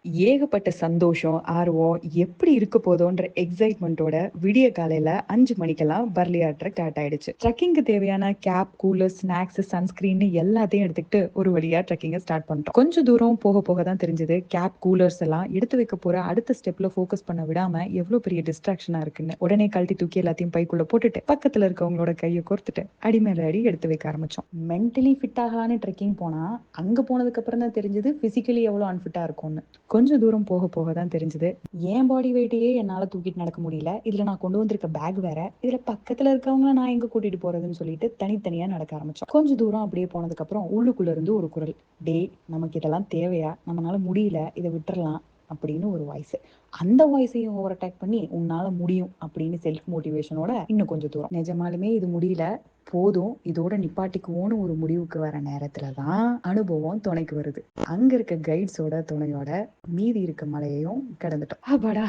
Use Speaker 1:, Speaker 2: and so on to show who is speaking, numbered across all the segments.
Speaker 1: ஏகப்பட்ட சந்தோஷம், ஆர்வம் எப்படி இருக்க போதோன்ற எக்ஸைட்மென்ட்டோட விடிய காலையில 5 மணிக்கெல்லாம் பர்லியா ட்ரெக் ஸ்டார்ட் ஆயிடுச்சு. ட்ரெக்கிங்க்கு தேவையான கேப், கூலர், ஸ்நாக்ஸ், சன்ஸ்கிரீன்னு எல்லாத்தையும் எடுத்துக்கிட்டு ஒரு வழியா ட்ரெக்கிங்க ஸ்டார்ட் பண்ணிட்டோம். கொஞ்சம் தூரம் போக போக தான் தெரிஞ்சது, கேப், கூலர்ஸ் எல்லாம் எடுத்து வைக்க போற அடுத்த ஸ்டெப்ல ஃபோக்கஸ் பண்ண விடாம எவ்ளோ பெரிய டிஸ்ட்ராக்ஷனா இருக்குன்னு. உடனே கழட்டி தூக்கி எல்லாத்தையும் பைக்குள்ள போட்டுட்டு, பக்கத்துல இருக்கவங்களோட கைய கோர்த்துட்டு, அடி மேல அடி எடுத்து வைக்க ஆரம்பிச்சோம். மென்டலி ஃபிட் ஆகலான்னு ட்ரெக்கிங் போனா, அங்க போனதுக்கு அப்புறம் தான் தெரிஞ்சது பிசிக்கலி எவ்வளோ அன்ஃபிட்டா இருக்கும்னு. கொஞ்சம் தூரம் போக போக தான் தெரிஞ்சது, என் பாடி வெயிட்டையே என்னால தூக்கிட்டு நடக்க முடியல. இதுல நான் கொண்டு வந்திருக்க பேக் வேற. இதுல பக்கத்துல இருக்கவங்கள நான் எங்க கூட்டிட்டு போறதுன்னு சொல்லிட்டு தனித்தனியா நடக்க ஆரம்பிச்சோம். கொஞ்சம் தூரம் அப்படியே போனதுக்கு அப்புறம் உள்ளுக்குள்ள இருந்து ஒரு குரல், டேய் நமக்கு இதெல்லாம் தேவையா, நம்மளால முடியல, இதை விட்டுறலாம் அப்படின்னு ஒரு வாய்ஸ். அந்த வாய்ஸையும் ஓவர் அட்டாக் பண்ணி உன்னால முடியும் அப்படின்னு செல்ஃப் மோட்டிவேஷனோட இன்னும் கொஞ்சம் தூரம். நிஜமாலுமே இது முடியல, போதும் இதோட நிப்பாட்டிக்குவோன்னு ஒரு முடிவுக்கு வர நேரத்துல தான் அனுபவம் துணைக்கு வருது. அங்க இருக்க கைட்ஸோட துணையோட மீதி இருக்க மலையையும் கடந்துட்டோம். அப்பாடா,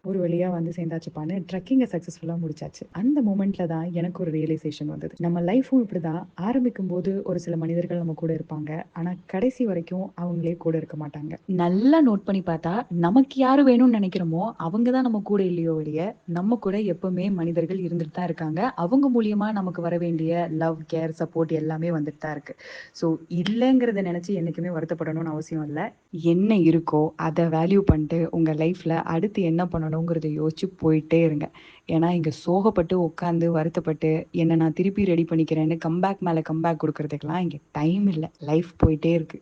Speaker 1: ஒரு வழியா வந்து சேர்ந்தாச்சுப்பான்னு ட்ரெக்கிங்கை சக்சஸ்ஃபுல்லா முடிச்சாச்சு. அந்த மொமெண்ட்ல தான் எனக்கு ஒரு ரியலைசேஷன் வந்தது. நம்ம லைஃபும் இப்படிதான். ஆரம்பிக்கும் போது ஒரு சில மனிதர்கள் நம்ம கூட இருப்பாங்க, ஆனா கடைசி வரைக்கும் அவங்களே கூட இருக்க மாட்டாங்க. நல்லா நோட் பண்ணி பார்த்தா, நமக்கு யாரு வேணும்னு நினைக்கிறோமோ அவங்க தான் நம்ம கூட இல்லையோ ஒழிய, நம்ம கூட எப்பவுமே மனிதர்கள் இருந்துட்டு தான் இருக்காங்க. அவங்க மூலியமா நமக்கு வர வேண்டிய லவ், கேர், சப்போர்ட் எல்லாமே வந்துட்டு தான் இருக்கு. ஸோ இல்லைங்கிறத நினைச்சு என்னைக்குமே வருத்தப்படணும்னு அவசியம் இல்லை. என்ன இருக்கோ அதை வேல்யூ பண்ணிட்டு உங்க லைஃப்ல அடுத்து என்ன பண்ணணுங்கிறத யோசிச்சு போயிட்டே இருங்க. ஏன்னா இங்க சோகப்பட்டு உட்காந்து வருத்தப்பட்டு என்ன நான் திருப்பி ரெடி பண்ணிக்கிறேன்னு கம்பேக் மேல கம்பேக் கொடுக்கறதுக்கெல்லாம் இங்க டைம் இல்லை. லைஃப் போயிட்டே இருக்கு.